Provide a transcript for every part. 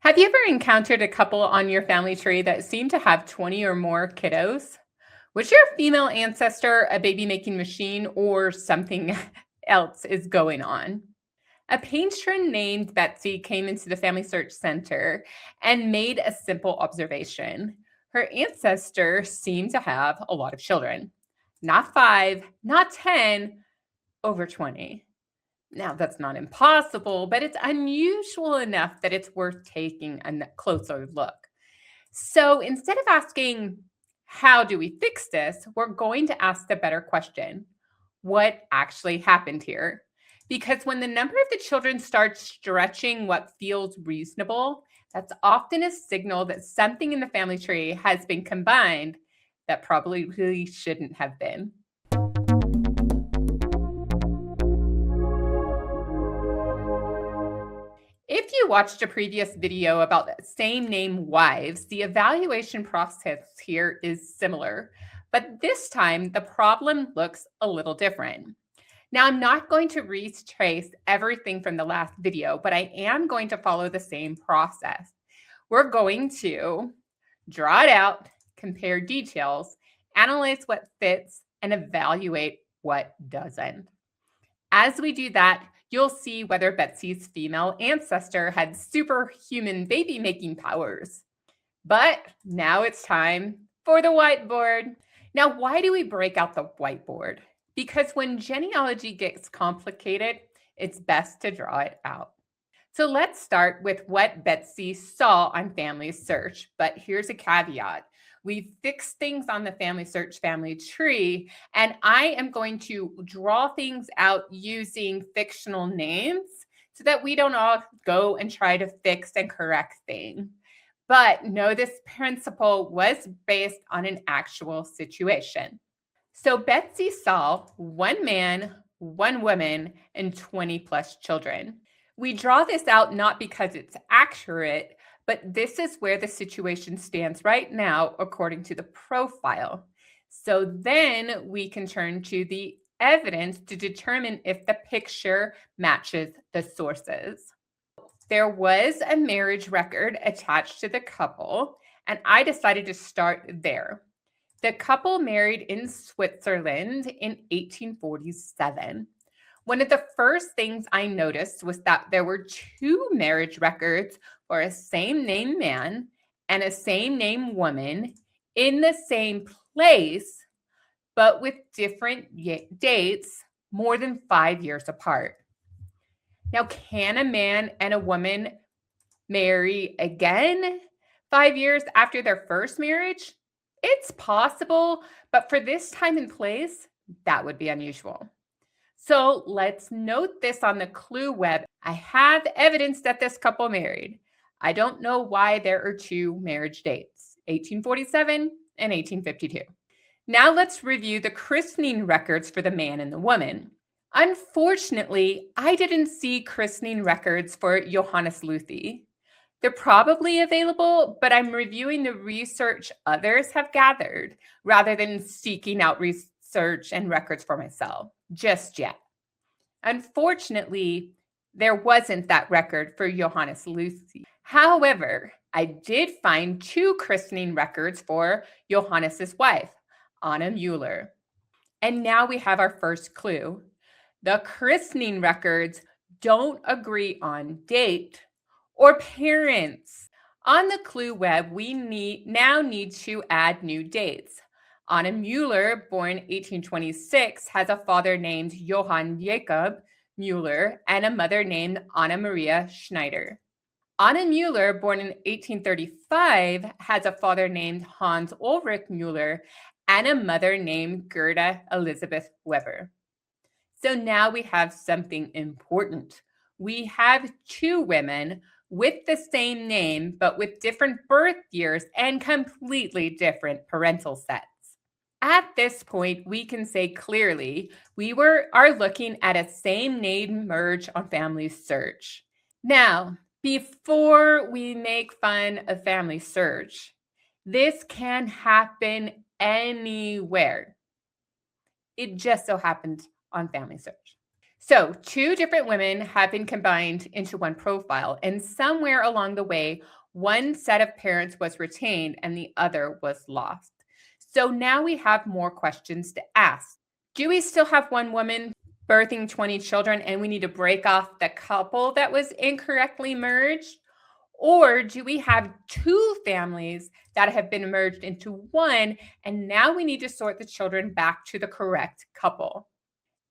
Have you ever encountered a couple on your family tree that seemed to have 20 or more kiddos? Was your female ancestor a baby making machine or something else is going on? A patron named Betsy came into the Family Search Center and made a simple observation. Her ancestor seemed to have a lot of children. Not five, not 10, over 20. Now, that's not impossible, but it's unusual enough that it's worth taking a closer look. So instead of asking, how do we fix this? We're going to ask the better question: what actually happened here? Because when the number of the children starts stretching what feels reasonable, that's often a signal that something in the family tree has been combined that probably really shouldn't have been. If you watched a previous video about same name wives, the evaluation process here is similar, but this time the problem looks a little different. Now, I'm not going to retrace everything from the last video, but I am going to follow the same process. We're going to draw it out, compare details, analyze what fits, and evaluate what doesn't. As we do that, you'll see whether Betsy's female ancestor had superhuman baby-making powers. But now it's time for the whiteboard. Now, why do we break out the whiteboard? Because when genealogy gets complicated, it's best to draw it out. So let's start with what Betsy saw on Family Search. But here's a caveat. We fixed things on the Family Search family tree, and I am going to draw things out using fictional names so that we don't all go and try to fix and correct things. But no, this principle was based on an actual situation. So Betsy saw one man, one woman, and 20 plus children. We draw this out not because it's accurate, but this is where the situation stands right now, according to the profile. So then we can turn to the evidence to determine if the picture matches the sources. There was a marriage record attached to the couple, and I decided to start there. The couple married in Switzerland in 1847. One of the first things I noticed was that there were two marriage records for a same name man and a same name woman in the same place, but with different dates, more than 5 years apart. Now, can a man and a woman marry again 5 years after their first marriage? It's possible, but for this time and place, that would be unusual. So let's note this on the clue web. I have evidence that this couple married. I don't know why there are two marriage dates, 1847 and 1852. Now let's review the christening records for the man and the woman. Unfortunately, I didn't see christening records for Johannes Luthi. They're probably available, but I'm reviewing the research others have gathered rather than seeking out research and records for myself just yet. Unfortunately, there wasn't that record for Johannes Luthi. However, I did find two christening records for Johannes's wife, Anna Mueller. And now we have our first clue. The christening records don't agree on date or parents. On the clue web, we now need to add new dates. Anna Mueller, born 1826, has a father named Johann Jakob Mueller and a mother named Anna Maria Schneider. Anna Mueller, born in 1835, has a father named Hans Ulrich Mueller and a mother named Gerda Elizabeth Weber. So now we have something important. We have two women with the same name, but with different birth years and completely different parental sets. At this point, we can say clearly we are looking at a same name merge on Family Search. Now, before we make fun of Family Search, this can happen anywhere. It just so happened on Family Search. So, two different women have been combined into one profile, and somewhere along the way, one set of parents was retained and the other was lost. So now we have more questions to ask. Do we still have one woman birthing 20 children and we need to break off the couple that was incorrectly merged? Or do we have two families that have been merged into one and now we need to sort the children back to the correct couple?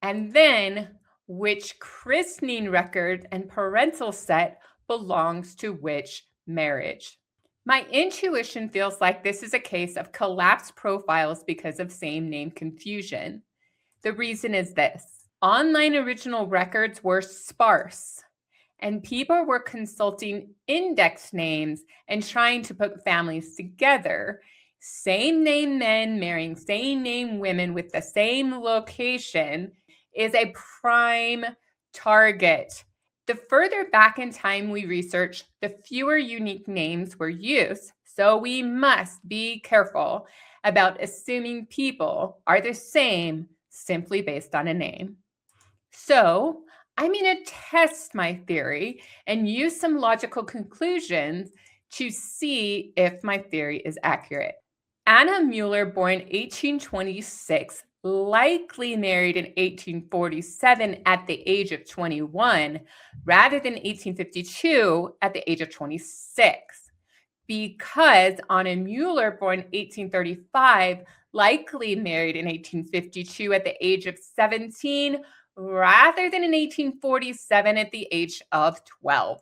And then, which christening record and parental set belongs to which marriage? My intuition feels like this is a case of collapsed profiles because of same name confusion. The reason is this: online original records were sparse, and people were consulting index names and trying to put families together. Same name men marrying same name women with the same location is a prime target. The further back in time we research, the fewer unique names were used. So we must be careful about assuming people are the same simply based on a name. So I'm going to test my theory and use some logical conclusions to see if my theory is accurate. Anna Mueller, born 1826, likely married in 1847 at the age of 21, rather than 1852 at the age of 26. Because Anna Mueller, born 1835, likely married in 1852 at the age of 17, rather than in 1847 at the age of 12.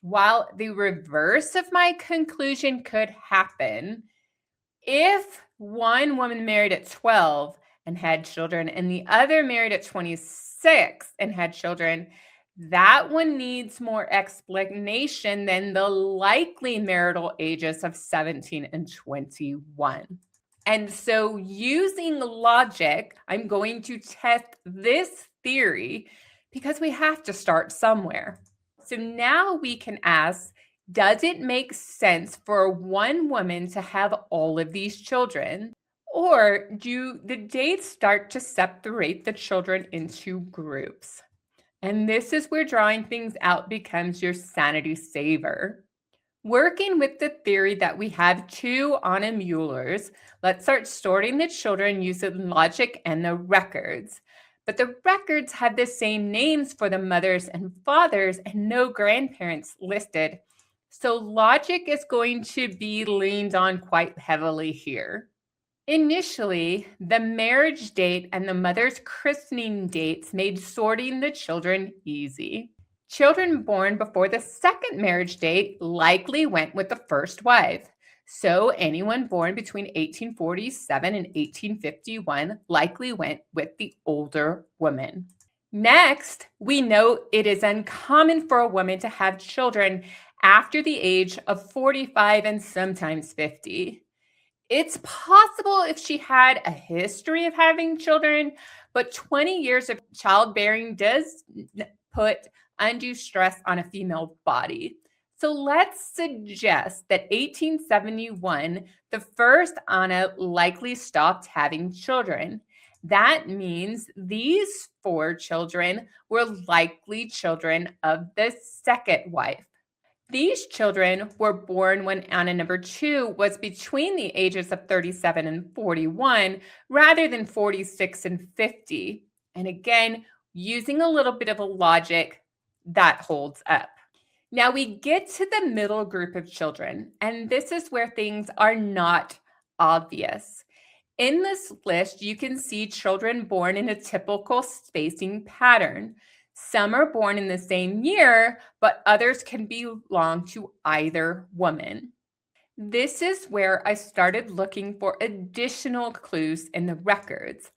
While the reverse of my conclusion could happen, if one woman married at 12 and had children and the other married at 26 and had children, that one needs more explanation than the likely marital ages of 17 and 21. And so, using logic, I'm going to test this theory because we have to start somewhere. So now we can ask, does it make sense for one woman to have all of these children? Or do the dates start to separate the children into groups? And this is where drawing things out becomes your sanity saver. Working with the theory that we have two Anna Muellers, let's start sorting the children using logic and the records. But the records have the same names for the mothers and fathers and no grandparents listed. So logic is going to be leaned on quite heavily here. Initially, the marriage date and the mother's christening dates made sorting the children easy. Children born before the second marriage date likely went with the first wife. So anyone born between 1847 and 1851 likely went with the older woman. Next, we know it is uncommon for a woman to have children after the age of 45 and sometimes 50. It's possible if she had a history of having children, but 20 years of childbearing does put undue stress on a female body. So let's suggest that 1871, the first Anna likely stopped having children. That means these 4 children were likely children of the second wife. These children were born when Anna number 2 was between the ages of 37 and 41 rather than 46 and 50. And again, using a little bit of a logic, that holds up. Now we get to the middle group of children, and this is where things are not obvious. In this list, you can see children born in a typical spacing pattern. Some are born in the same year, but others can belong to either woman. This is where I started looking for additional clues in the records.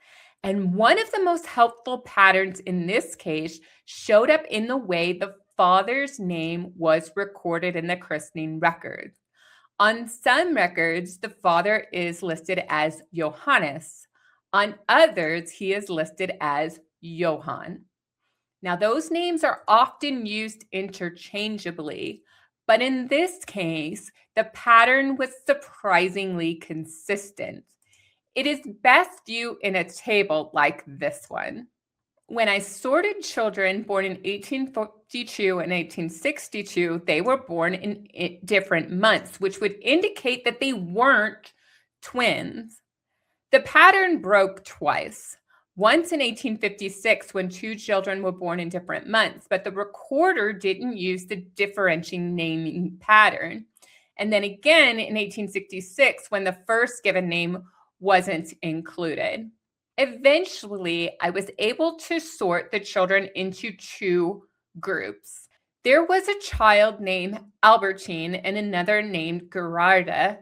And one of the most helpful patterns in this case showed up in the way the father's name was recorded in the christening records. On some records, the father is listed as Johannes. On others, he is listed as Johann. Now, those names are often used interchangeably, but in this case, the pattern was surprisingly consistent. It is best viewed in a table like this one. When I sorted children born in 1852 and 1862, they were born in different months, which would indicate that they weren't twins. The pattern broke twice. Once in 1856, when two children were born in different months, but the recorder didn't use the differentiating naming pattern. And then again in 1866, when the first given name wasn't included. Eventually, I was able to sort the children into two groups. There was a child named Albertine and another named Gerarda,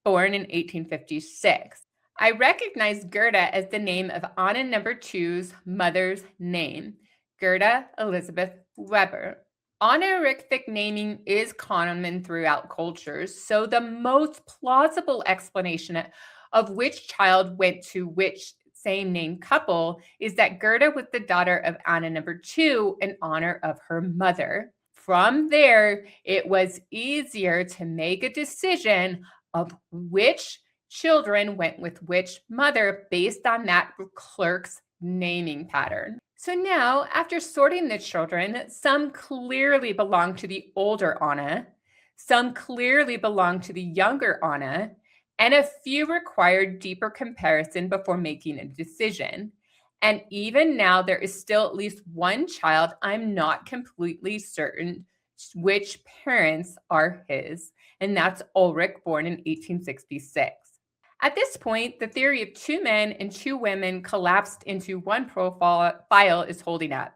born in 1856. I recognized Gerda as the name of Anna number two's mother's name, Gerda Elizabeth Weber. Honorific naming is common throughout cultures, so the most plausible explanation of which child went to which same name couple is that Gerda was the daughter of Anna number two in honor of her mother. From there, it was easier to make a decision of which children went with which mother based on that clerk's naming pattern. So now, after sorting the children, some clearly belong to the older Anna, some clearly belong to the younger Anna, and a few required deeper comparison before making a decision. And even now, there is still at least one child I'm not completely certain which parents are his, and that's Ulrich, born in 1866. At this point, the theory of two men and two women collapsed into one profile is holding up.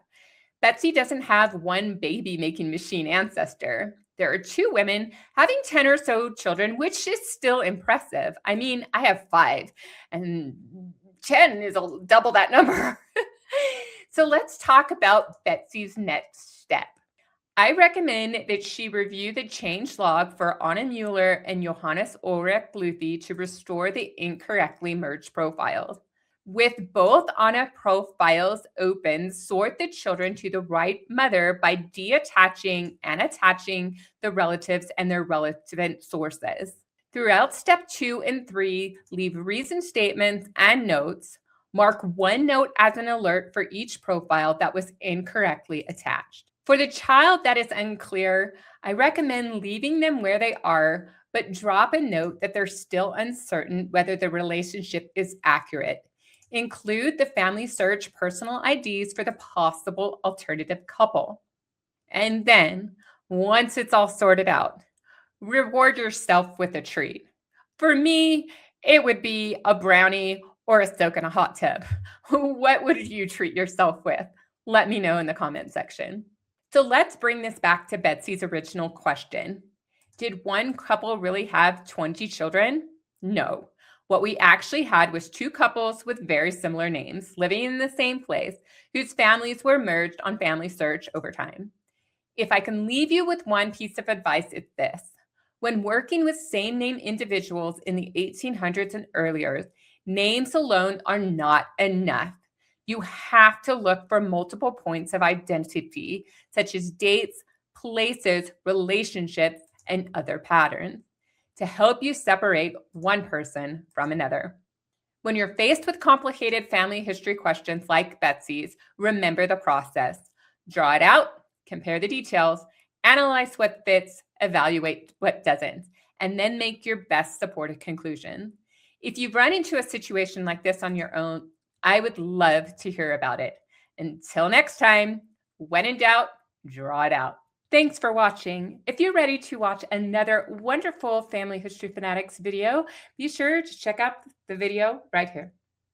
Betsy doesn't have one baby-making machine ancestor. There are two women having 10 or so children, which is still impressive. I mean, I have 5, and 10 is double that number. So let's talk about Betsy's next step. I recommend that she review the change log for Anna Mueller and Johannes Ulrich Bluethy to restore the incorrectly merged profiles. With both Anna profiles open, sort the children to the right mother by deattaching and attaching the relatives and their relevant sources. Throughout step 2 and 3, leave reason statements and notes. Mark one note as an alert for each profile that was incorrectly attached. For the child that is unclear, I recommend leaving them where they are, but drop a note that they're still uncertain whether the relationship is accurate. Include the FamilySearch personal IDs for the possible alternative couple. And then, once it's all sorted out, reward yourself with a treat. For me, it would be a brownie or a soak in a hot tub. What would you treat yourself with? Let me know in the comment section. So let's bring this back to Betsy's original question. Did one couple really have 20 children? No. What we actually had was two couples with very similar names living in the same place whose families were merged on FamilySearch over time. If I can leave you with one piece of advice, it's this. When working with same name individuals in the 1800s and earlier, names alone are not enough. You have to look for multiple points of identity, such as dates, places, relationships, and other patterns, to help you separate one person from another. When you're faced with complicated family history questions like Betsy's, remember the process. Draw it out, compare the details, analyze what fits, evaluate what doesn't, and then make your best supported conclusion. If you've run into a situation like this on your own, I would love to hear about it. Until next time, when in doubt, draw it out. Thanks for watching. If you're ready to watch another wonderful Family History Fanatics video, be sure to check out the video right here.